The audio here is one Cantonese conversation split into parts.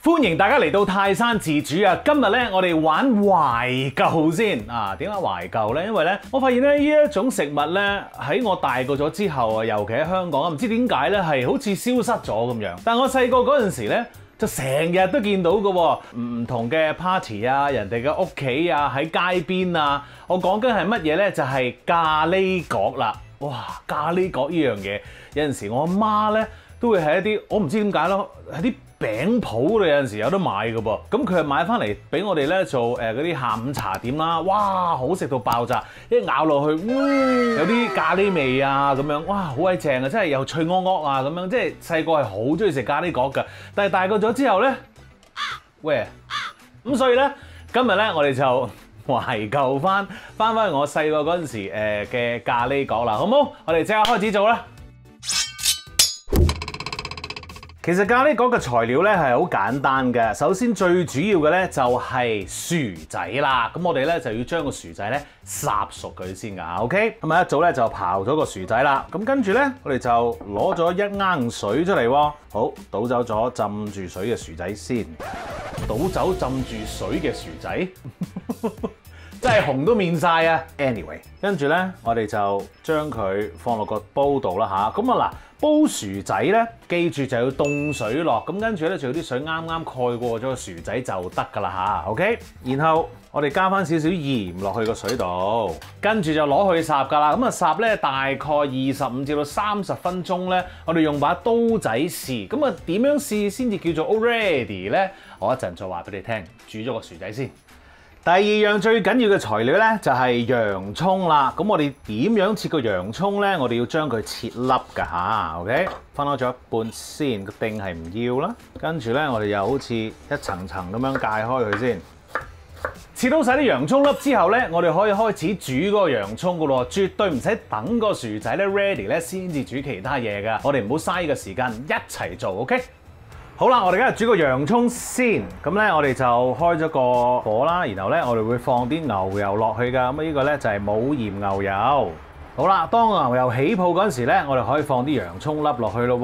歡迎大家嚟到泰山自主啊！今日咧，我哋玩懷舊先啊！點解懷舊呢？因為咧，我發現咧呢一種食物咧喺我大個咗之後啊，尤其喺香港啊，唔知點解咧係好似消失咗咁樣。但我細個嗰陣時咧，就成日都見到嘅喎，唔同嘅 party 啊，人哋嘅屋企啊，喺街邊啊，我講緊係乜嘢咧？就係咖喱角啦！哇，咖喱角呢樣嘢，有陣時我阿媽咧都會喺一啲我唔知點解咯，喺啲餅鋪度有陣時有得買嘅噃，咁佢係買翻嚟俾我哋咧做嗰啲下午茶點啦，哇，好食到爆炸！一咬落去，有啲咖喱味啊咁樣，哇，好鬼正啊！真係又脆噏噏啊咁樣，即係細個係好中意食咖喱角㗎，但係大個咗之後咧，喂，咁所以咧今日咧我哋就懷舊翻去我細個嗰陣時嘅咖喱角啦，好唔好？我哋即刻開始做啦！其實咖喱角嘅材料咧係好簡單嘅，首先最主要嘅咧就係薯仔啦。咁我哋咧就要將個薯仔咧烚熟佢先㗎 ，OK？ 咁啊一早咧就刨咗個薯仔啦。咁跟住咧我哋就攞咗一罌水出嚟喎。好，倒走咗浸住水嘅薯仔先，倒走浸住水嘅薯仔。真係紅都面晒啊 ！Anyway， 跟住咧，我哋就將佢放落個煲度啦吓，咁啊嗱，煲薯仔咧，記住就要凍水落。咁跟住咧，就要啲水啱啱蓋過咗個薯仔就得㗎啦吓 OK， 然後我哋加翻少少鹽落去個水度，跟住就攞去烚㗎啦。咁啊烚咧大概25至到30分鐘咧，我哋用把刀仔試。咁啊點樣試先至叫做 ready 咧？我一陣再話俾你聽。煮咗個薯仔先。第二樣最緊要嘅材料咧，就係洋葱啦。咁我哋點樣切個洋葱咧？我哋要將佢切粒㗎吓 OK， 分開咗一半先，個丁係唔要啦。跟住咧，我哋又好似一層層咁樣界開佢先。切到晒啲洋葱粒之後咧，我哋可以開始煮嗰個洋葱㗎咯，絕對唔使等個薯仔咧 ready 咧先至煮其他嘢㗎。我哋唔好嘥個時間，一齊做 OK。好啦，我哋而家煮個洋葱先，咁咧我哋就開咗個火啦，然後咧我哋會放啲牛油落去㗎，咁呢個咧就係冇鹽牛油。好啦，當牛油起泡嗰陣時咧，我哋可以放啲洋葱粒落去咯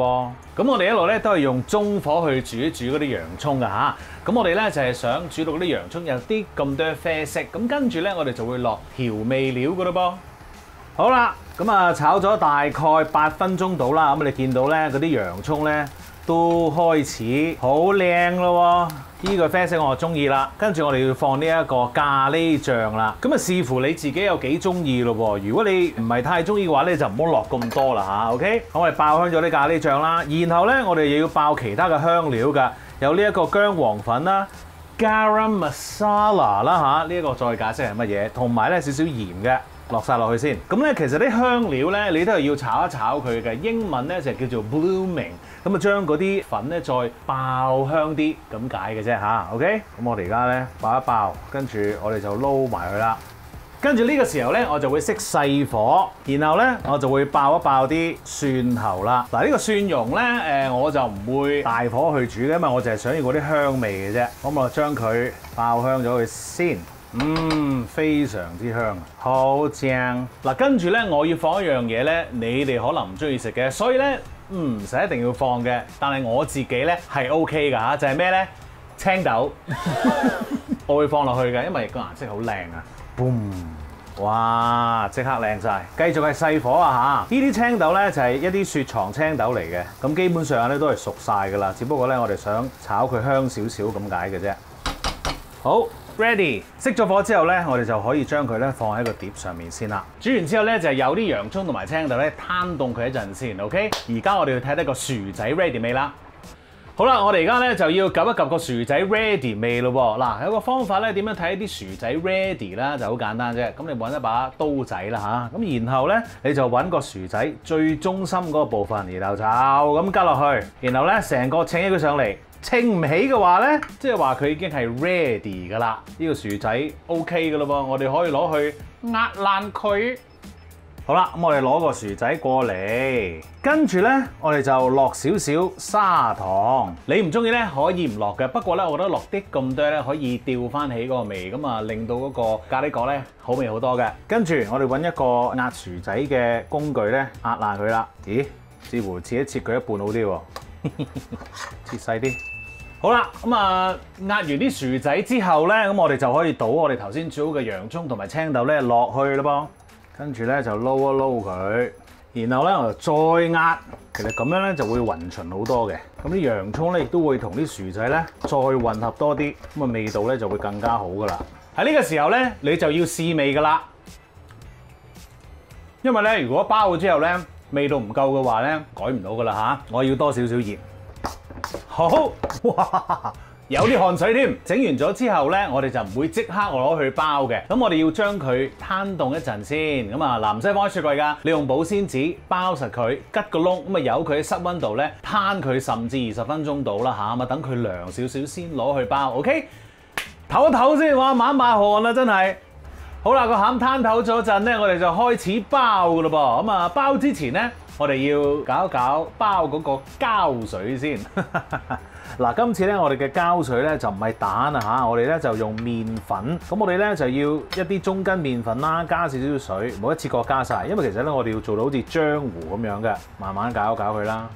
喎。咁我哋一路咧都係用中火去煮一煮嗰啲洋葱㗎吓。咁我哋咧就係想煮到嗰啲洋葱有啲咁多啡色，咁跟住咧我哋就會落調味料㗎咯噃。好啦，咁啊炒咗大概8分鐘到啦，咁你見到咧嗰啲洋葱咧都開始好靚咯喎，呢個啡色我就中意啦。跟住我哋要放呢一個咖喱醬啦。咁啊視乎你自己有幾中意咯喎。如果你唔係太中意嘅話咧，就唔好落咁多啦吓 OK， 咁我哋爆香咗啲咖喱醬啦，然後咧我哋又要爆其他嘅香料㗎，有呢一個薑黃粉啦、garam masala 啦吓，呢一個再解釋係乜嘢，同埋咧少少鹽嘅。落晒落去先，咁咧其實啲香料咧，你都係要炒一炒佢嘅。英文咧就叫做 blooming， 咁啊將嗰啲粉咧再爆香啲咁解嘅啫吓 OK， 咁我哋而家咧爆一爆，跟住我哋就撈埋佢啦。跟住呢個時候咧，我就會熄細火，然後咧我就會爆一爆啲蒜頭啦。嗱，呢個蒜蓉咧我就唔會大火去煮嘅，因為我就係想要嗰啲香味嘅啫。咁我將佢爆香咗佢先。非常之香，好正。嗱，跟住咧，我要放一樣嘢咧，你哋可能唔中意食嘅，所以咧唔使一定要放嘅。但係我自己咧係 OK 㗎嚇，就係咩咧？青豆，我會放落去嘅，因為個顏色好靚啊。Boom！ 哇，即刻靚晒。繼續係細火啊嚇！呢啲青豆咧就係一啲雪藏青豆嚟嘅，咁基本上咧都係熟晒㗎啦。只不過咧我哋想炒佢香少少咁解嘅啫。好。Ready， 熄咗火之後咧，我哋就可以將佢咧放喺個碟上面先啦。煮完之後咧，就有啲洋葱同埋青豆咧攤凍佢一陣先 ，OK？ 而家我哋要睇睇個薯仔 ready 未啦。好啦，我哋而家咧就要 𥁤 一 𥁤個薯仔 ready 未咯喎。嗱，有個方法咧，點樣睇啲薯仔 ready 啦，就好簡單啫。咁你揾一把刀仔啦吓，咁然後咧你就揾個薯仔最中心嗰個部分，然後就咁加落去，然後咧成個稱起佢上嚟。稱唔起嘅話咧，即係話佢已經係 ready 㗎啦。呢個薯仔 OK 㗎咯噃，我哋可以攞去壓爛佢。好啦，咁我哋攞個薯仔過嚟，跟住咧我哋就落少少砂糖。你唔中意咧可以唔落嘅，不過咧我覺得落啲咁多咧可以調翻起嗰個味，咁啊令到嗰個咖喱角咧好味好多嘅。跟住我哋揾一個壓薯仔嘅工具咧壓爛佢啦。咦，似乎切一切佢一半好啲喎，切細啲。好啦，咁啊壓完啲薯仔之後咧，咁我哋就可以倒我哋頭先煮好嘅洋葱同埋青豆咧落去啦噃，跟住咧就撈一撈佢，然後咧我就再壓，其實咁樣咧就會勻勻好多嘅。咁啲洋葱咧亦都會同啲薯仔咧再混合多啲，咁啊味道咧就會更加好噶啦。喺呢個時候咧，你就要試味噶啦，因為咧如果包咗之後咧味道唔夠嘅話咧，改唔到噶啦嚇，我要多少少鹽。好，哇！有啲汗水添。整完咗之後咧，我哋就唔會即刻攞去包嘅。咁我哋要將佢攤凍一陣先。咁啊，南西放喺雪櫃㗎。你用保鮮紙包實佢，吉個窿，咁啊由佢喺室溫度咧攤佢10至20分鐘到啦嚇。咁啊等佢涼少少先攞去包。OK， 唞一唞先，哇！抹一抹汗啦，真係。好啦，個餡攤透咗陣咧，我哋就開始包㗎啦噃。咁啊，包之前咧，我哋要搞一搞包嗰個膠水先。嗱，今次咧我哋嘅膠水咧就唔係蛋啊嚇，我哋咧就用麵粉。咁我哋咧就要一啲中筋麵粉啦，加少少水，冇一次過加晒，因為其實咧我哋要做到好似漿糊咁樣嘅，慢慢搞一搞佢啦。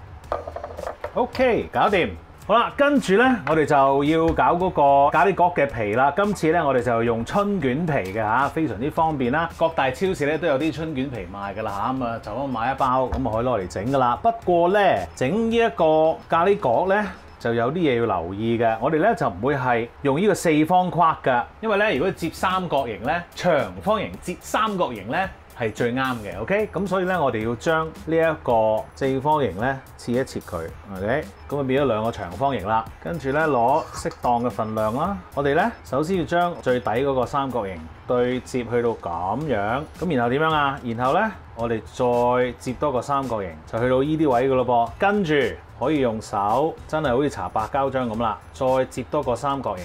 OK， 搞掂。好啦，跟住咧我哋就要搞嗰個咖喱角嘅皮啦。今次咧我哋就用春卷皮嘅嚇，非常之方便啦。各大超市咧都有啲春卷皮賣㗎啦嚇，咁啊就咁買一包，咁啊可以攞嚟整㗎啦。不過咧整呢一個咖喱角咧，就有啲嘢要留意嘅，我哋咧就唔會係用呢個四方框㗎，因為咧如果接三角形咧，長方形接三角形咧係最啱嘅 ，OK？ 咁所以咧我哋要將呢一個四方形咧切一切佢 ，OK？ 咁啊變咗兩個長方形啦，跟住咧攞適當嘅份量啦，我哋咧首先要將最底嗰個三角形對接去到咁樣，咁然後點樣啊？然後咧我哋再接多個三角形，就去到呢啲位㗎咯噃，跟住可以用手真係好似搽白膠漿咁啦，再接多個三角形。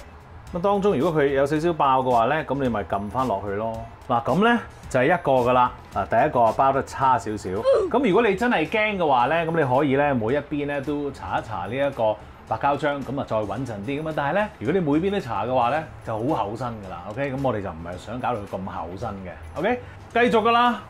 咁當中如果佢有少少爆嘅話咧，咁你咪撳翻落去咯。嗱咁咧就係一個㗎啦。嗱，第一個包得差少少。咁如果你真係驚嘅話咧，咁你可以咧每一邊咧都搽一搽呢一個白膠漿，咁啊再穩陣啲。咁啊，但係咧如果你每邊都搽嘅話咧，就好厚身㗎啦。OK，咁我哋就唔係想搞到佢咁厚身嘅。OK， 繼續㗎啦。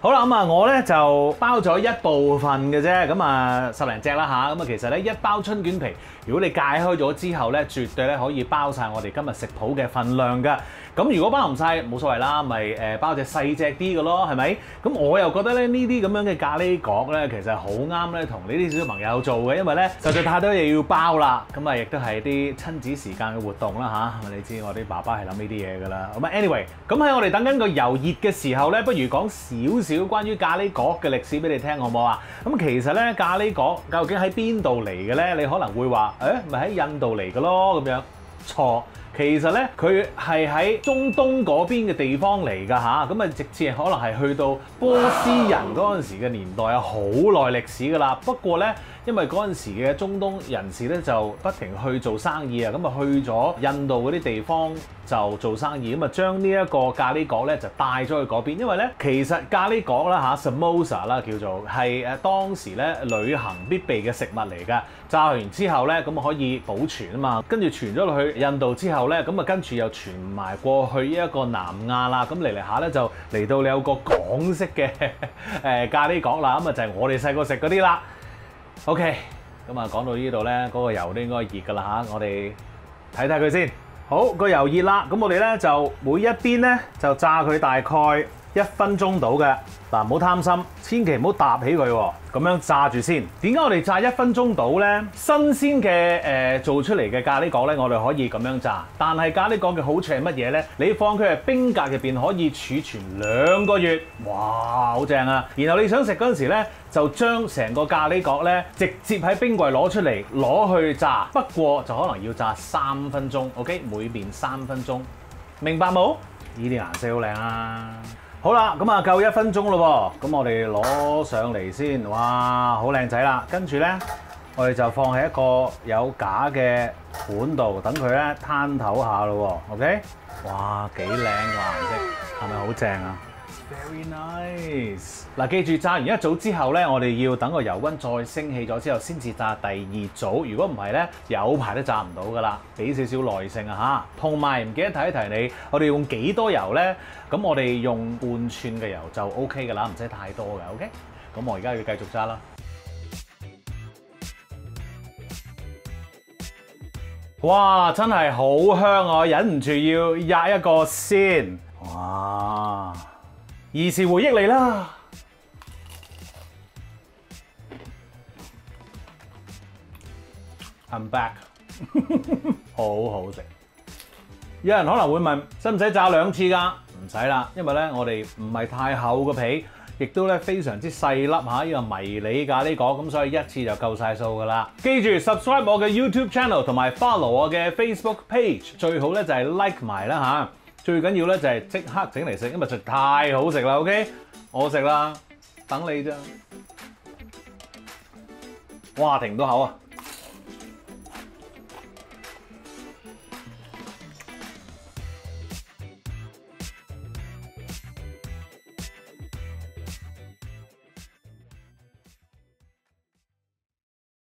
好啦，咁啊，我咧就包咗一部分嘅啫，咁啊10零隻啦嚇，咁啊其實咧一包春卷皮，如果你解開咗之後咧，絕對咧可以包晒我哋今日食譜嘅份量㗎。咁如果包唔晒冇所謂啦，咪包隻細隻啲嘅咯，係咪？咁我又覺得咧呢啲咁樣嘅咖喱角咧，其實好啱咧同呢啲小朋友做嘅，因為咧實在太多嘢要包啦。咁啊，亦都係啲親子時間嘅活動啦嚇。你知我啲爸爸係諗呢啲嘢㗎啦。咁啊 anyway， 咁喺我哋等緊個油熱嘅時候咧，不如講少少關於咖喱角嘅歷史俾你聽，好唔好啊？咁其實咧咖喱角究竟喺邊度嚟嘅咧？你可能會話咪喺印度嚟嘅咯咁樣，錯。其實咧，佢係喺中東嗰邊嘅地方嚟㗎嚇，咁啊直接可能係去到波斯人嗰陣時嘅年代，有好耐歷史㗎啦。不過咧，因為嗰陣時嘅中東人士咧就不停去做生意啊，咁啊去咗印度嗰啲地方就做生意，咁啊將呢一個咖喱角咧就帶咗去嗰邊。因為咧其實咖喱角啦嚇 samosa 啦叫做係當時咧旅行必備嘅食物嚟㗎。炸完之後咧咁可以保存啊嘛，跟住傳咗落去印度之後咧，咁啊跟住又傳埋過去呢一個南亞啦。咁嚟嚟下咧就嚟到你有個港式嘅咖喱角啦，咁啊就係我哋細個食嗰啲啦。OK， 咁啊講到呢度咧，嗰個油都應該熱㗎啦嚇，我哋睇睇佢先。好，個油熱啦，咁我哋咧就每一邊咧就炸佢大概1分鐘到嘅。嗱，唔好貪心，千祈唔好搭起佢喎，咁樣炸住先。點解我哋炸1分鐘到咧？新鮮嘅做出嚟嘅咖喱角咧，我哋可以咁樣炸。但係咖喱角嘅好處係乜嘢咧？你放佢喺冰格入邊可以儲存2個月，哇，好正啊！然後你想食嗰陣時咧，就將成個咖喱角咧直接喺冰櫃攞出嚟攞去炸。不過就可能要炸3分鐘 ，OK， 每邊3分鐘，明白冇？呢啲顏色好靚啊！好啦，咁啊夠1分鐘咯喎，咁我哋攞上嚟先，哇，好靚仔啦！跟住咧，我哋就放喺一個有架嘅盤度，等佢咧攤透下咯喎 ，OK？ 哇，幾靚個顏色，係咪好正啊？ Very nice！ 嗱，記住炸完一組之後咧，我哋要等個油溫再升起咗之後，先至炸第2組。如果唔係咧，有排都炸唔到噶啦，俾少少耐性啊嚇。同埋唔記得提一提你，我哋用幾多油咧？咁我哋用半寸嘅油就 OK 噶啦，唔使太多嘅 OK。咁我而家要繼續炸啦。哇，真係好香啊！忍唔住要壓一個先。哇，兒時回憶嚟啦！I'm back， 好好食。有人可能會問，使唔使炸2次㗎？唔使啦，因為咧我哋唔係太厚嘅皮，亦都咧非常之細粒嚇，呢個迷你咖喱果，咁所以1次就夠晒數㗎啦。記住 subscribe 我嘅 YouTube channel 同埋 follow 我嘅 Facebook page， 最好咧就係 like 埋啦嚇。最緊要咧就係即刻整嚟食，因為實在太好食啦。OK， 我食啦，等你啫。哇，停唔到口啊！